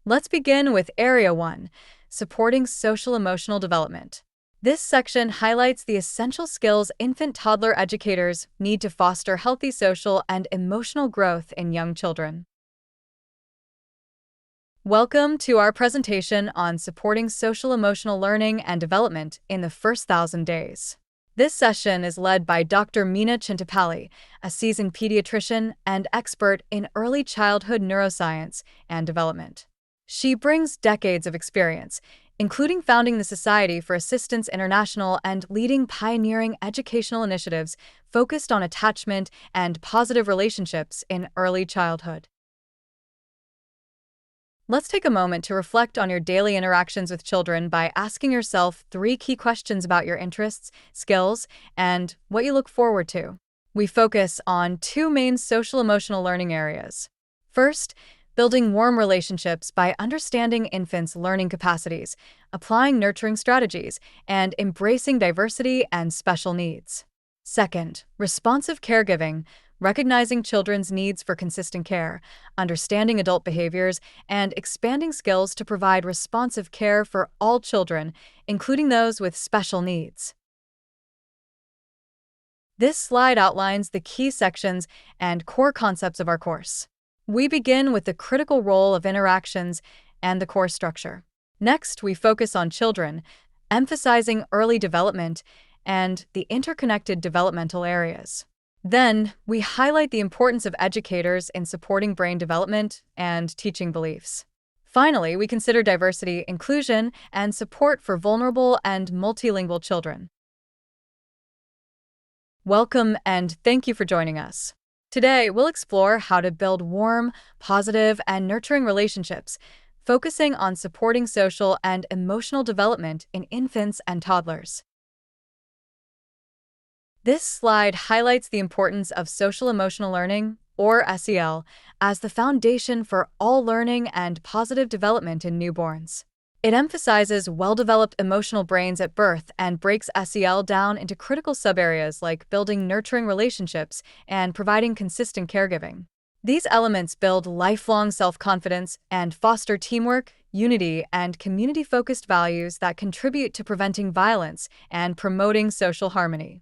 Let's begin with Area 1, Supporting Social-Emotional Development. This section highlights the essential skills infant-toddler educators need to foster healthy social and emotional growth in young children. Welcome to our presentation on supporting social-emotional learning and development in the first 1,000 days. This session is led by Dr. Meena Chintapalli, a seasoned pediatrician and expert in early childhood neuroscience and development. She brings decades of experience, including founding the Society for Assistance International and leading pioneering educational initiatives focused on attachment and positive relationships in early childhood. Let's take a moment to reflect on your daily interactions with children by asking yourself 3 key questions about your interests, skills, and what you look forward to. We focus on 2 main social-emotional learning areas. First, building warm relationships by understanding infants' learning capacities, applying nurturing strategies, and embracing diversity and special needs. Second, responsive caregiving, recognizing children's needs for consistent care, understanding adult behaviors, and expanding skills to provide responsive care for all children, including those with special needs. This slide outlines the key sections and core concepts of our course. We begin with the critical role of interactions and the course structure. Next, we focus on children, emphasizing early development and the interconnected developmental areas. Then, we highlight the importance of educators in supporting brain development and teaching beliefs. Finally, we consider diversity, inclusion, and support for vulnerable and multilingual children. Welcome and thank you for joining us. Today, we'll explore how to build warm, positive, and nurturing relationships, focusing on supporting social and emotional development in infants and toddlers. This slide highlights the importance of social-emotional learning, or SEL, as the foundation for all learning and positive development in newborns. It emphasizes well-developed emotional brains at birth and breaks SEL down into critical subareas like building nurturing relationships and providing consistent caregiving. These elements build lifelong self-confidence and foster teamwork, unity, and community-focused values that contribute to preventing violence and promoting social harmony.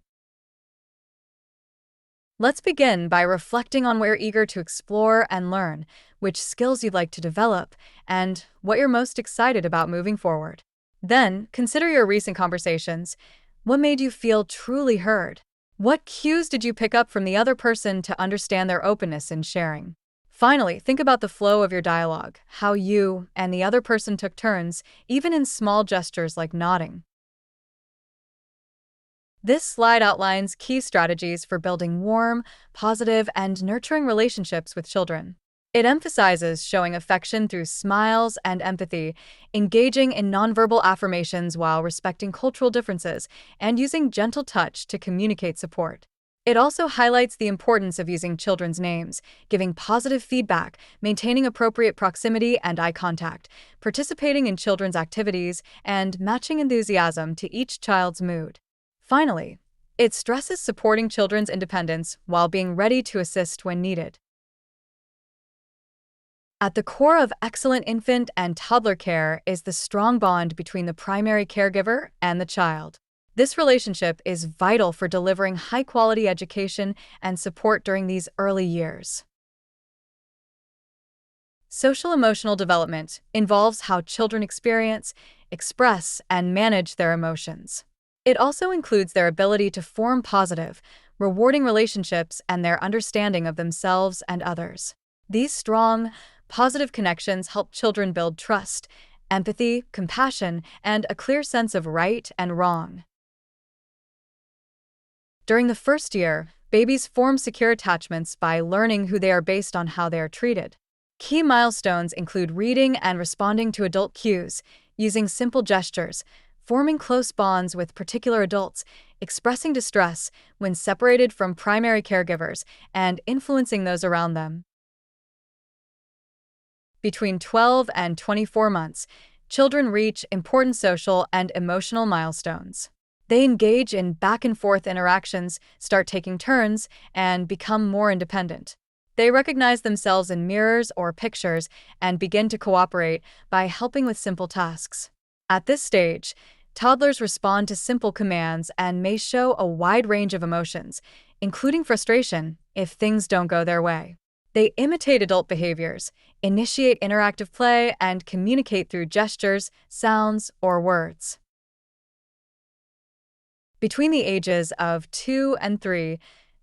Let's begin by reflecting on what you're eager to explore and learn, which skills you'd like to develop, and what you're most excited about moving forward. Then, consider your recent conversations. What made you feel truly heard? What cues did you pick up from the other person to understand their openness in sharing? Finally, think about the flow of your dialogue, how you and the other person took turns, even in small gestures like nodding. This slide outlines key strategies for building warm, positive, and nurturing relationships with children. It emphasizes showing affection through smiles and empathy, engaging in nonverbal affirmations while respecting cultural differences, and using gentle touch to communicate support. It also highlights the importance of using children's names, giving positive feedback, maintaining appropriate proximity and eye contact, participating in children's activities, and matching enthusiasm to each child's mood. Finally, it stresses supporting children's independence while being ready to assist when needed. At the core of excellent infant and toddler care is the strong bond between the primary caregiver and the child. This relationship is vital for delivering high-quality education and support during these early years. Social-emotional development involves how children experience, express, and manage their emotions. It also includes their ability to form positive, rewarding relationships and their understanding of themselves and others. These strong, positive connections help children build trust, empathy, compassion, and a clear sense of right and wrong. During the first year, babies form secure attachments by learning who they are based on how they are treated. Key milestones include reading and responding to adult cues, using simple gestures, forming close bonds with particular adults, expressing distress when separated from primary caregivers, and influencing those around them. Between 12 and 24 months, children reach important social and emotional milestones. They engage in back-and-forth interactions, start taking turns, and become more independent. They recognize themselves in mirrors or pictures and begin to cooperate by helping with simple tasks. At this stage, toddlers respond to simple commands and may show a wide range of emotions, including frustration if things don't go their way. They imitate adult behaviors, initiate interactive play, and communicate through gestures, sounds, or words. Between the ages of 2 and 3,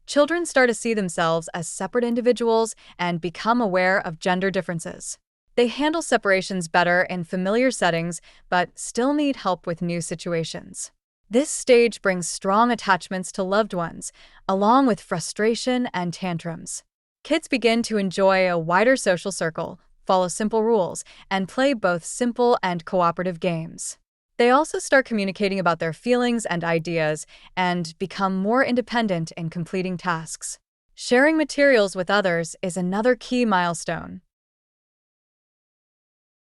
children start to see themselves as separate individuals and become aware of gender differences. They handle separations better in familiar settings, but still need help with new situations. This stage brings strong attachments to loved ones, along with frustration and tantrums. Kids begin to enjoy a wider social circle, follow simple rules, and play both simple and cooperative games. They also start communicating about their feelings and ideas and become more independent in completing tasks. Sharing materials with others is another key milestone.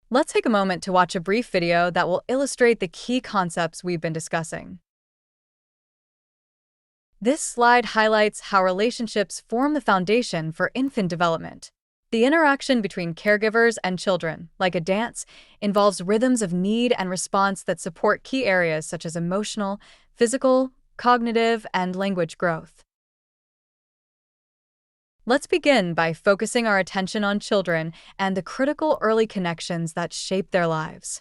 Let's take a moment to watch a brief video that will illustrate the key concepts we've been discussing. This slide highlights how relationships form the foundation for infant development. The interaction between caregivers and children, like a dance, involves rhythms of need and response that support key areas such as emotional, physical, cognitive, and language growth. Let's begin by focusing our attention on children and the critical early connections that shape their lives.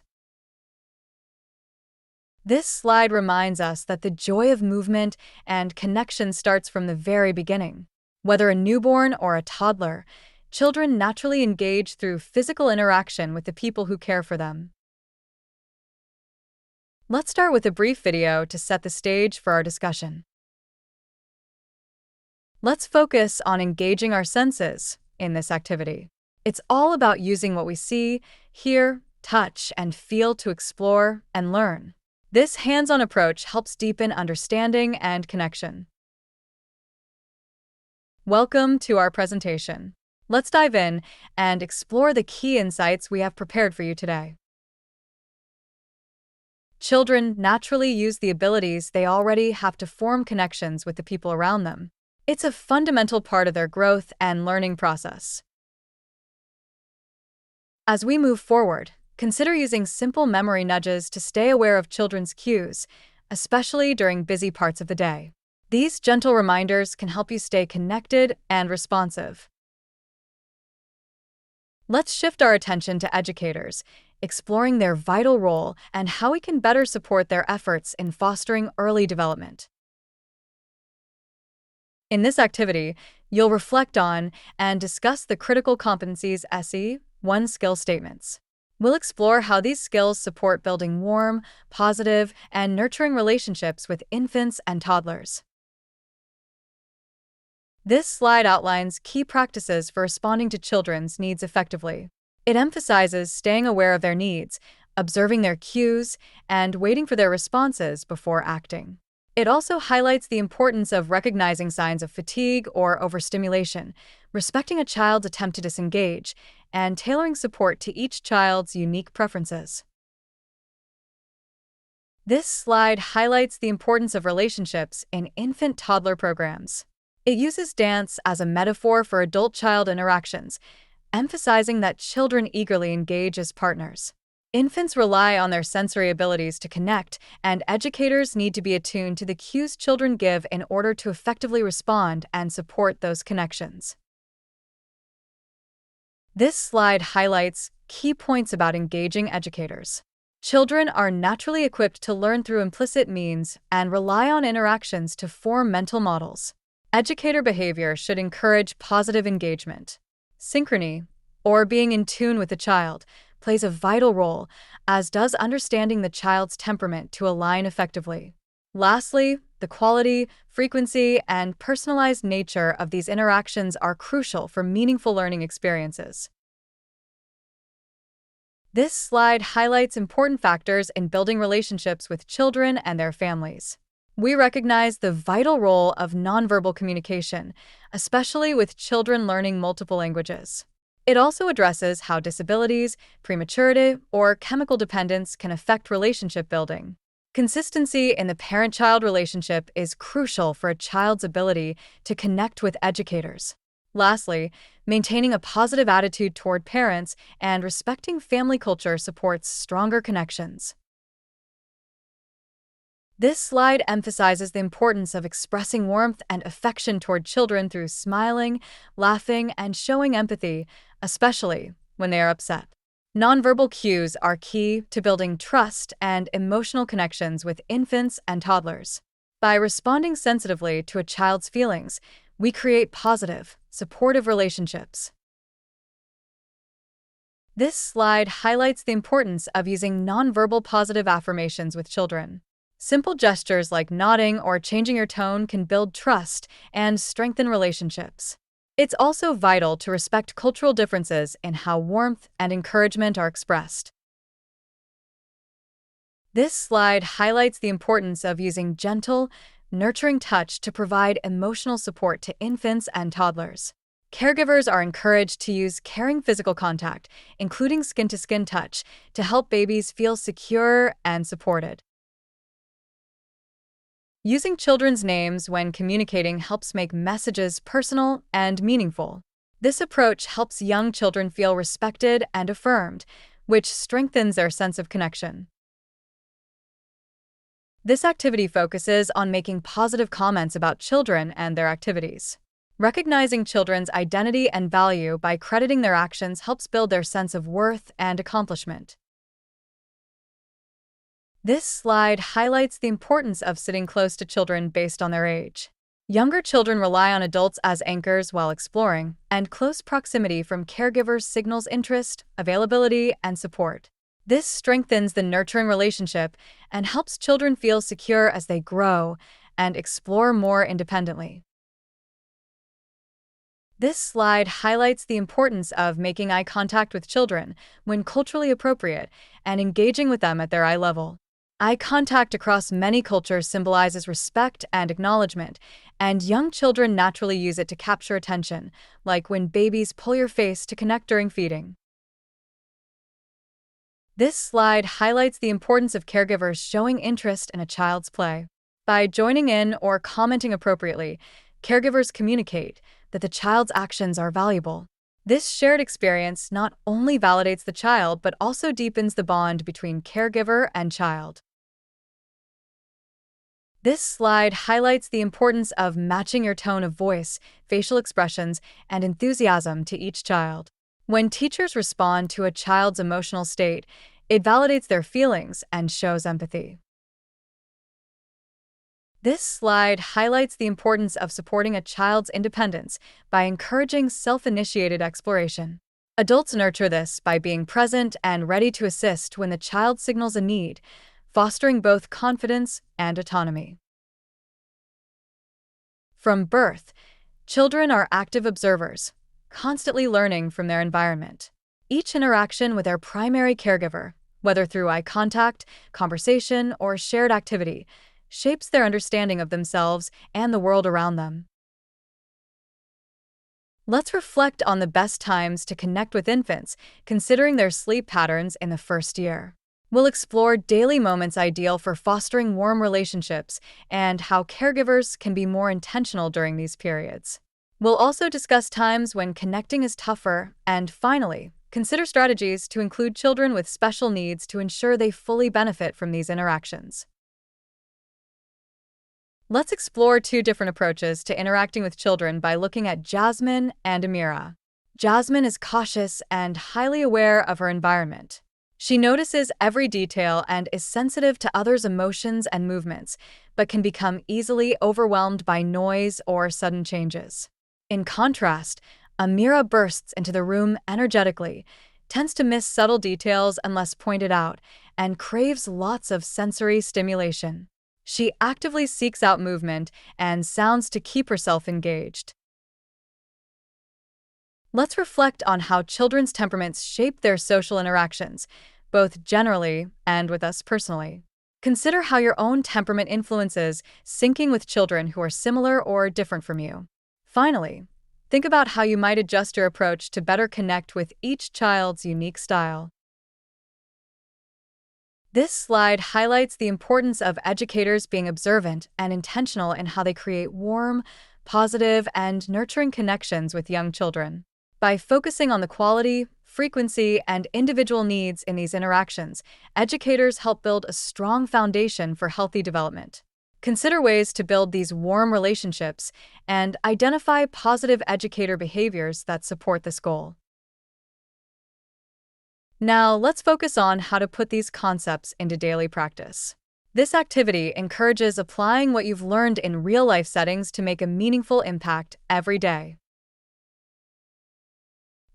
This slide reminds us that the joy of movement and connection starts from the very beginning. Whether a newborn or a toddler, children naturally engage through physical interaction with the people who care for them. Let's start with a brief video to set the stage for our discussion. Let's focus on engaging our senses in this activity. It's all about using what we see, hear, touch, and feel to explore and learn. This hands-on approach helps deepen understanding and connection. Welcome to our presentation. Let's dive in and explore the key insights we have prepared for you today. Children naturally use the abilities they already have to form connections with the people around them. It's a fundamental part of their growth and learning process. As we move forward, consider using simple memory nudges to stay aware of children's cues, especially during busy parts of the day. These gentle reminders can help you stay connected and responsive. Let's shift our attention to educators, exploring their vital role and how we can better support their efforts in fostering early development. In this activity, you'll reflect on and discuss the critical competencies SE1 skill statements. We'll explore how these skills support building warm, positive, and nurturing relationships with infants and toddlers. This slide outlines key practices for responding to children's needs effectively. It emphasizes staying aware of their needs, observing their cues, and waiting for their responses before acting. It also highlights the importance of recognizing signs of fatigue or overstimulation, respecting a child's attempt to disengage, and tailoring support to each child's unique preferences. This slide highlights the importance of relationships in infant-toddler programs. It uses dance as a metaphor for adult-child interactions, emphasizing that children eagerly engage as partners. Infants rely on their sensory abilities to connect, and educators need to be attuned to the cues children give in order to effectively respond and support those connections. This slide highlights key points about engaging educators. Children are naturally equipped to learn through implicit means and rely on interactions to form mental models. Educator behavior should encourage positive engagement. Synchrony, or being in tune with the child, plays a vital role, as does understanding the child's temperament to align effectively. Lastly, the quality, frequency, and personalized nature of these interactions are crucial for meaningful learning experiences. This slide highlights important factors in building relationships with children and their families. We recognize the vital role of nonverbal communication, especially with children learning multiple languages. It also addresses how disabilities, prematurity, or chemical dependence can affect relationship building. Consistency in the parent-child relationship is crucial for a child's ability to connect with educators. Lastly, maintaining a positive attitude toward parents and respecting family culture supports stronger connections. This slide emphasizes the importance of expressing warmth and affection toward children through smiling, laughing, and showing empathy, especially when they are upset. Nonverbal cues are key to building trust and emotional connections with infants and toddlers. By responding sensitively to a child's feelings, we create positive, supportive relationships. This slide highlights the importance of using nonverbal positive affirmations with children. Simple gestures like nodding or changing your tone can build trust and strengthen relationships. It's also vital to respect cultural differences in how warmth and encouragement are expressed. This slide highlights the importance of using gentle, nurturing touch to provide emotional support to infants and toddlers. Caregivers are encouraged to use caring physical contact, including skin-to-skin touch, to help babies feel secure and supported. Using children's names when communicating helps make messages personal and meaningful. This approach helps young children feel respected and affirmed, which strengthens their sense of connection. This activity focuses on making positive comments about children and their activities. Recognizing children's identity and value by crediting their actions helps build their sense of worth and accomplishment. This slide highlights the importance of sitting close to children based on their age. Younger children rely on adults as anchors while exploring, and close proximity from caregivers signals interest, availability, and support. This strengthens the nurturing relationship and helps children feel secure as they grow and explore more independently. This slide highlights the importance of making eye contact with children when culturally appropriate and engaging with them at their eye level. Eye contact across many cultures symbolizes respect and acknowledgement, and young children naturally use it to capture attention, like when babies pull your face to connect during feeding. This slide highlights the importance of caregivers showing interest in a child's play. By joining in or commenting appropriately, caregivers communicate that the child's actions are valuable. This shared experience not only validates the child but also deepens the bond between caregiver and child. This slide highlights the importance of matching your tone of voice, facial expressions, and enthusiasm to each child. When teachers respond to a child's emotional state, it validates their feelings and shows empathy. This slide highlights the importance of supporting a child's independence by encouraging self-initiated exploration. Adults nurture this by being present and ready to assist when the child signals a need, fostering both confidence and autonomy. From birth, children are active observers, constantly learning from their environment. Each interaction with their primary caregiver, whether through eye contact, conversation, or shared activity, shapes their understanding of themselves and the world around them. Let's reflect on the best times to connect with infants, considering their sleep patterns in the first year. We'll explore daily moments ideal for fostering warm relationships and how caregivers can be more intentional during these periods. We'll also discuss times when connecting is tougher, and finally, consider strategies to include children with special needs to ensure they fully benefit from these interactions. Let's explore two different approaches to interacting with children by looking at Jasmine and Amira. Jasmine is cautious and highly aware of her environment. She notices every detail and is sensitive to others' emotions and movements, but can become easily overwhelmed by noise or sudden changes. In contrast, Amira bursts into the room energetically, tends to miss subtle details unless pointed out, and craves lots of sensory stimulation. She actively seeks out movement and sounds to keep herself engaged. Let's reflect on how children's temperaments shape their social interactions, both generally and with us personally. Consider how your own temperament influences syncing with children who are similar or different from you. Finally, think about how you might adjust your approach to better connect with each child's unique style. This slide highlights the importance of educators being observant and intentional in how they create warm, positive, and nurturing connections with young children. By focusing on the quality, frequency, and individual needs in these interactions, educators help build a strong foundation for healthy development. Consider ways to build these warm relationships and identify positive educator behaviors that support this goal. Now, let's focus on how to put these concepts into daily practice. This activity encourages applying what you've learned in real-life settings to make a meaningful impact every day.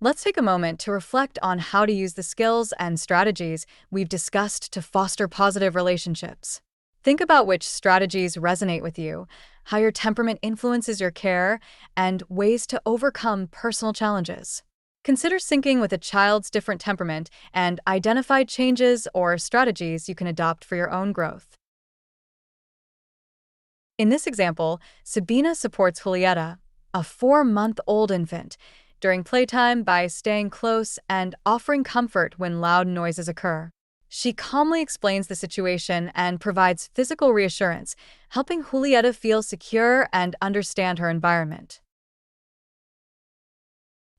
Let's take a moment to reflect on how to use the skills and strategies we've discussed to foster positive relationships. Think about which strategies resonate with you, how your temperament influences your care, and ways to overcome personal challenges. Consider syncing with a child's different temperament and identify changes or strategies you can adopt for your own growth. In this example, Sabina supports Julieta, a 4-month-old infant, during playtime by staying close and offering comfort when loud noises occur. She calmly explains the situation and provides physical reassurance, helping Julieta feel secure and understand her environment.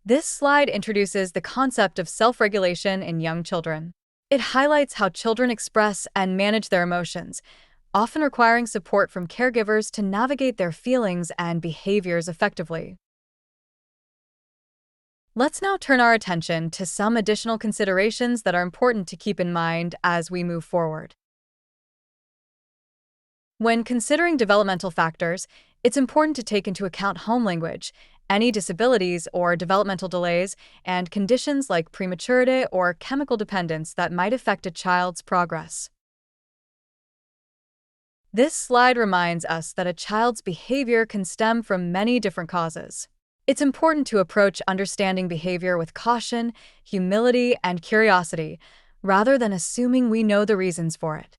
This slide introduces the concept of self-regulation in young children. It highlights how children express and manage their emotions, often requiring support from caregivers to navigate their feelings and behaviors effectively. Let's now turn our attention to some additional considerations that are important to keep in mind as we move forward. When considering developmental factors, it's important to take into account home language, any disabilities or developmental delays, and conditions like prematurity or chemical dependence that might affect a child's progress. This slide reminds us that a child's behavior can stem from many different causes. It's important to approach understanding behavior with caution, humility, and curiosity, rather than assuming we know the reasons for it.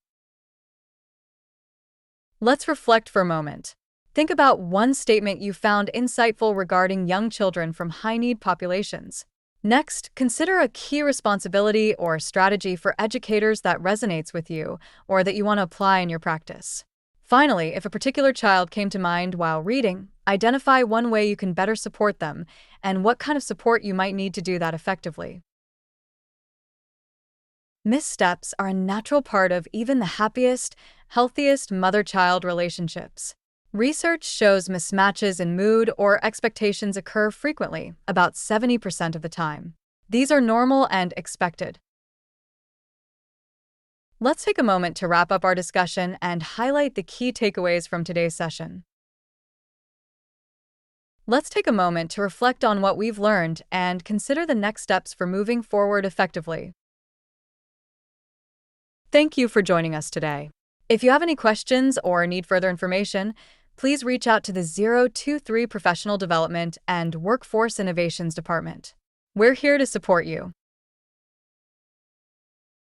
Let's reflect for a moment. Think about one statement you found insightful regarding young children from high-need populations. Next, consider a key responsibility or strategy for educators that resonates with you or that you want to apply in your practice. Finally, if a particular child came to mind while reading, identify one way you can better support them and what kind of support you might need to do that effectively. Missteps are a natural part of even the happiest, healthiest mother-child relationships. Research shows mismatches in mood or expectations occur frequently, about 70% of the time. These are normal and expected. Let's take a moment to wrap up our discussion and highlight the key takeaways from today's session. Let's take a moment to reflect on what we've learned and consider the next steps for moving forward effectively. Thank you for joining us today. If you have any questions or need further information, please reach out to the 023 Professional Development and Workforce Innovations Department. We're here to support you.